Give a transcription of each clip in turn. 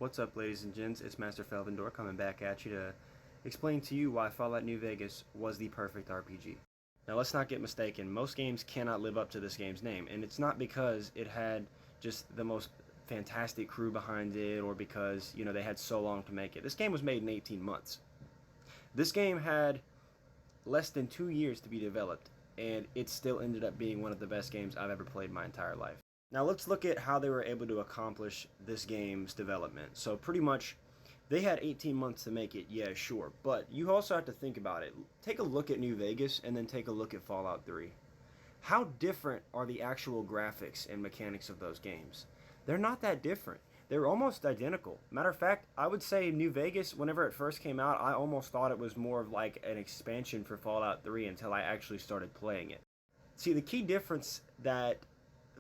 What's up, ladies and gents? It's Master Felvendor coming back at you to explain to you why Fallout New Vegas was the perfect RPG. Now, let's not get mistaken. Most games cannot live up to this game's name, and it's not because it had just the most fantastic crew behind it or because, they had so long to make it. This game was made in 18 months. This game had less than 2 years to be developed, and it still ended up being one of the best games I've ever played my entire life. Now let's look at how they were able to accomplish this game's development. So pretty much, they had 18 months to make it, yeah, sure. But you also have to think about it. Take a look at New Vegas and then take a look at Fallout 3. How different are the actual graphics and mechanics of those games? They're not that different. They're almost identical. Matter of fact, I would say New Vegas, whenever it first came out, I almost thought it was more of like an expansion for Fallout 3 until I actually started playing it. See, the key difference that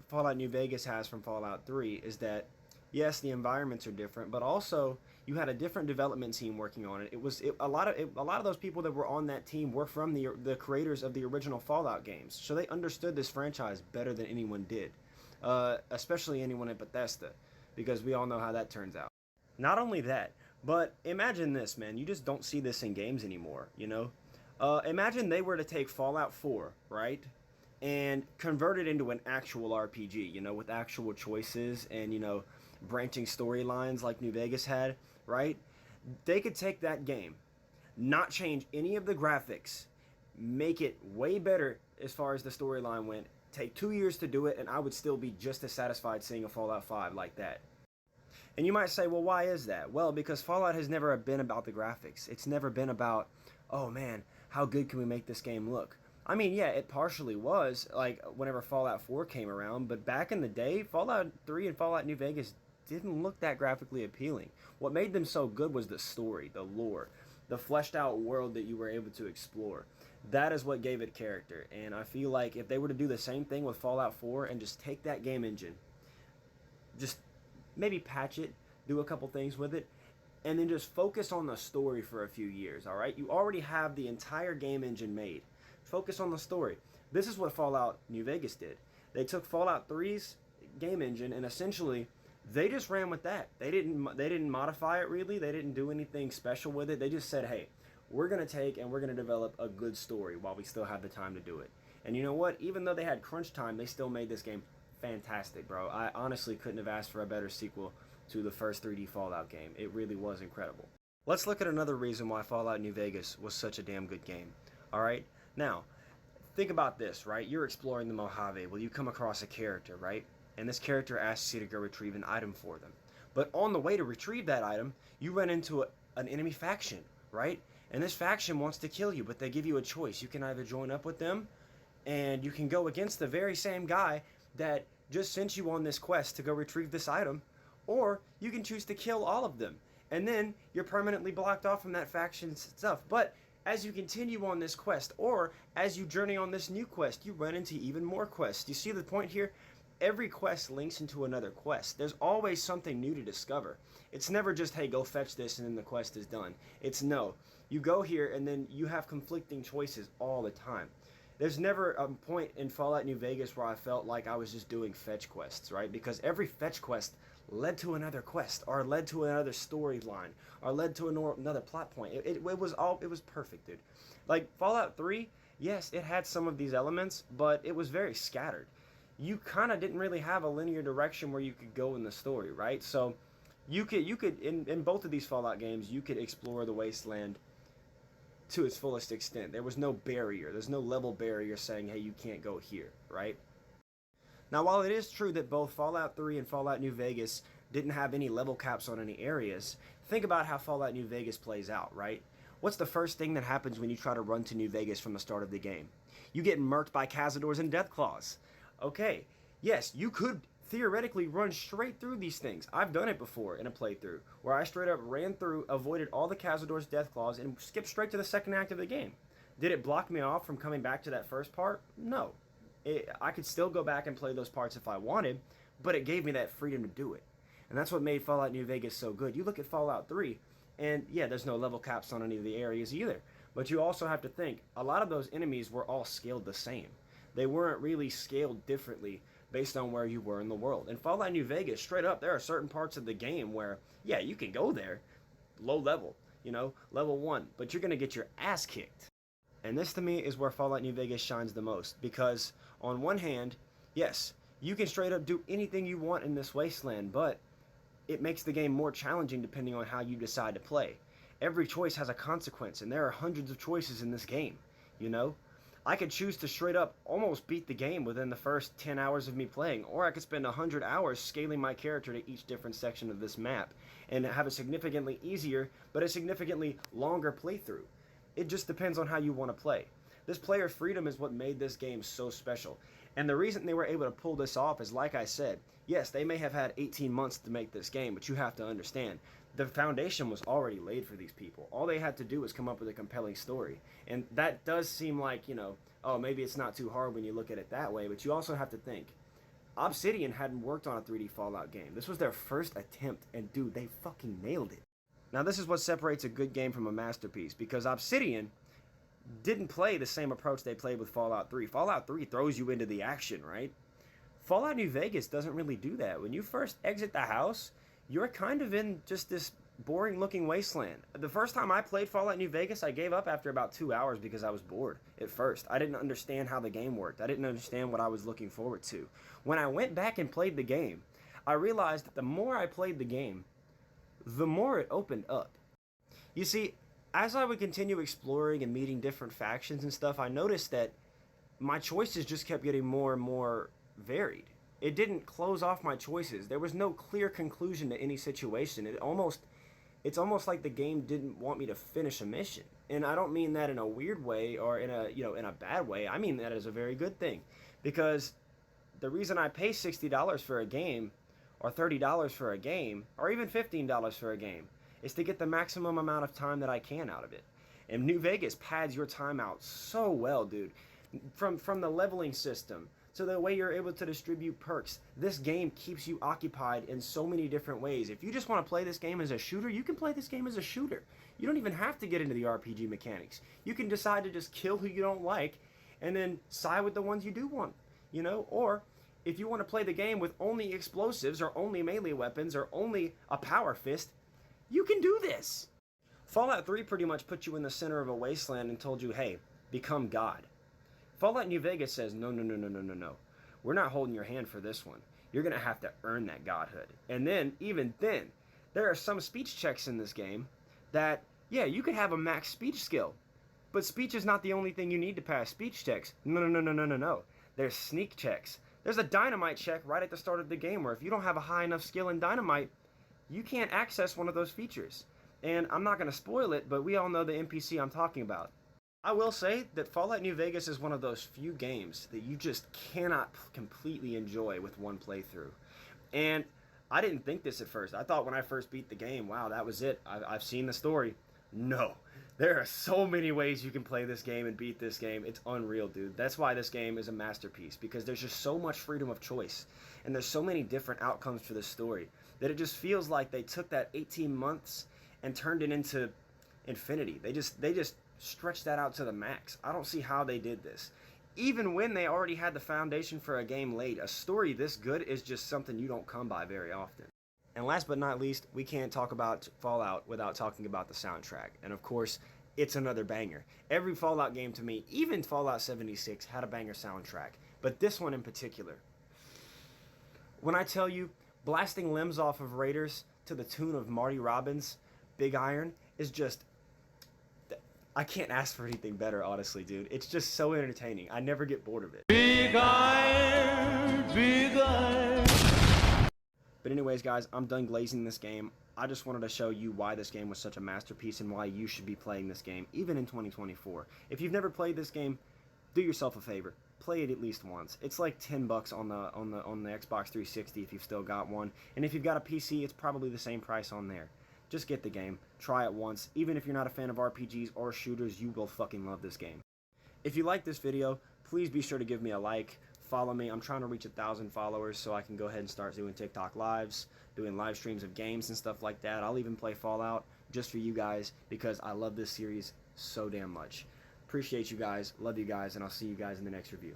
Fallout New Vegas has from Fallout 3 is that, yes, the environments are different, but also you had a different development team working on it. A lot of those people that were on that team were from the creators of the original Fallout games, so they understood this franchise better than anyone did, especially anyone at Bethesda, because we all know how that turns out. Not only that, but imagine this, man. You just don't see this in games anymore, Imagine they were to take Fallout 4, right? And convert it into an actual RPG, with actual choices and, branching storylines like New Vegas had, right? They could take that game, not change any of the graphics, make it way better as far as the storyline went, take 2 years to do it, and I would still be just as satisfied seeing a Fallout 5 like that. And you might say, well, why is that? Well, because Fallout has never been about the graphics. It's never been about, oh man, how good can we make this game look? I mean, yeah, it partially was, like, whenever Fallout 4 came around, but back in the day, Fallout 3 and Fallout New Vegas didn't look that graphically appealing. What made them so good was the story, the lore, the fleshed out world that you were able to explore. That is what gave it character, and I feel like if they were to do the same thing with Fallout 4 and just take that game engine, just maybe patch it, do a couple things with it, and then just focus on the story for a few years, alright? You already have the entire game engine made. Focus on the story. This is what Fallout New Vegas did. They took Fallout 3's game engine and essentially they just ran with that. They didn't modify it really. They didn't do anything special with it. They just said, hey, we're going to take and we're going to develop a good story while we still have the time to do it. And you know what? Even though they had crunch time, they still made this game fantastic, bro. I honestly couldn't have asked for a better sequel to the first 3D Fallout game. It really was incredible. Let's look at another reason why Fallout New Vegas was such a damn good game. Alright? Now, think about this, right? You're exploring the Mojave. Well, you come across a character, right? And this character asks you to go retrieve an item for them. But on the way to retrieve that item, you run into an enemy faction, right? And this faction wants to kill you, but they give you a choice. You can either join up with them, and you can go against the very same guy that just sent you on this quest to go retrieve this item, or you can choose to kill all of them. And then you're permanently blocked off from that faction's stuff. But as you continue on this quest, or as you journey on this new quest, you run into even more quests. You see the point here? Every quest links into another quest. There's always something new to discover. It's never just, hey, go fetch this and then the quest is done. It's no. You go here and then you have conflicting choices all the time. There's never a point in Fallout New Vegas where I felt like I was just doing fetch quests, right? Because every fetch quest led to another quest, or led to another storyline, or led to another plot point. It was perfect, dude. Like Fallout 3, yes, it had some of these elements, but it was very scattered. You kind of didn't really have a linear direction where you could go in the story, right? So you could in both of these Fallout games, you could explore the wasteland to its fullest extent. There was no barrier. There's no level barrier saying, hey, you can't go here, right? Now, while it is true that both Fallout 3 and Fallout New Vegas didn't have any level caps on any areas, think about how Fallout New Vegas plays out, right? What's the first thing that happens when you try to run to New Vegas from the start of the game? You get murked by Cazadors and Deathclaws. Okay, yes, you could theoretically run straight through these things. I've done it before in a playthrough, where I straight up ran through, avoided all the Cazadors, Deathclaws, and skipped straight to the second act of the game. Did it block me off from coming back to that first part? No. I could still go back and play those parts if I wanted, but it gave me that freedom to do it. And that's what made Fallout New Vegas so good. You look at Fallout 3, and yeah, there's no level caps on any of the areas either. But you also have to think, a lot of those enemies were all scaled the same. They weren't really scaled differently based on where you were in the world. In Fallout New Vegas, straight up, there are certain parts of the game where, yeah, you can go there, low level, you know, level 1, but you're going to get your ass kicked. And this to me is where Fallout New Vegas shines the most, because on one hand, yes, you can straight up do anything you want in this wasteland, but it makes the game more challenging depending on how you decide to play. Every choice has a consequence, and there are hundreds of choices in this game, you know? I could choose to straight up almost beat the game within the first 10 hours of me playing, or I could spend 100 hours scaling my character to each different section of this map and have a significantly easier but a significantly longer playthrough. It just depends on how you want to play. This player freedom is what made this game so special. And the reason they were able to pull this off is, like I said, yes, they may have had 18 months to make this game, but you have to understand, the foundation was already laid for these people. All they had to do was come up with a compelling story. And that does seem like, you know, oh, maybe it's not too hard when you look at it that way, but you also have to think, Obsidian hadn't worked on a 3D Fallout game. This was their first attempt, and dude, they fucking nailed it. Now, this is what separates a good game from a masterpiece, because Obsidian didn't play the same approach they played with Fallout 3. Fallout 3 throws you into the action, right? Fallout New Vegas doesn't really do that. When you first exit the house, you're kind of in just this boring-looking wasteland. The first time I played Fallout New Vegas, I gave up after about 2 hours because I was bored at first. I didn't understand how the game worked. I didn't understand what I was looking forward to. When I went back and played the game, I realized that the more I played the game, the more it opened up. You see, as I would continue exploring and meeting different factions and stuff, I noticed that my choices just kept getting more and more varied. It didn't close off my choices. There was no clear conclusion to any situation. It's almost like the game didn't want me to finish a mission. And I don't mean that in a weird way or in a bad way. I mean that as a very good thing. Because the reason I pay $60 for a game, or $30 for a game, or even $15 for a game, is to get the maximum amount of time that I can out of it. And New Vegas pads your time out so well, dude. From the leveling system to the way you're able to distribute perks, this game keeps you occupied in so many different ways. If you just want to play this game as a shooter, you can play this game as a shooter. You don't even have to get into the RPG mechanics. You can decide to just kill who you don't like and then side with the ones you do want, you know? Or if you want to play the game with only explosives or only melee weapons or only a power fist, you can do this. Fallout 3 pretty much put you in the center of a wasteland and told you, hey, become God. Fallout New Vegas says, no. We're not holding your hand for this one. You're going to have to earn that godhood. And then, even then, there are some speech checks in this game that, yeah, you could have a max speech skill. But speech is not the only thing you need to pass speech checks. No. There's sneak checks. There's a dynamite check right at the start of the game where if you don't have a high enough skill in dynamite, you can't access one of those features. And I'm not going to spoil it, but we all know the NPC I'm talking about. I will say that Fallout New Vegas is one of those few games that you just cannot completely enjoy with one playthrough. And I didn't think this at first. I thought when I first beat the game, wow, that was it. I've seen the story. No. There are so many ways you can play this game and beat this game. It's unreal, dude. That's why this game is a masterpiece, because there's just so much freedom of choice. And there's so many different outcomes for this story that it just feels like they took that 18 months and turned it into infinity. They just stretched that out to the max. I don't see how they did this. Even when they already had the foundation for a game laid, a story this good is just something you don't come by very often. And last but not least, we can't talk about Fallout without talking about the soundtrack. And of course, it's another banger. Every Fallout game to me, even Fallout 76, had a banger soundtrack. But this one in particular. When I tell you, blasting limbs off of raiders to the tune of Marty Robbins' Big Iron is just... I can't ask for anything better, honestly, dude. It's just so entertaining. I never get bored of it. Big Iron, Big Iron. But anyways, guys, I'm done glazing this game. I just wanted to show you why this game was such a masterpiece and why you should be playing this game, even in 2024. If you've never played this game, do yourself a favor. Play it at least once. It's like $10 on the Xbox 360 if you've still got one. And if you've got a PC, it's probably the same price on there. Just get the game, try it once. Even if you're not a fan of RPGs or shooters, you will fucking love this game. If you like this video, please be sure to give me a like, follow me. I'm trying to reach 1,000 followers so I can go ahead and start doing TikTok lives, doing live streams of games and stuff like that. I'll even play Fallout just for you guys because I love this series so damn much. Appreciate you guys, love you guys, and I'll see you guys in the next review.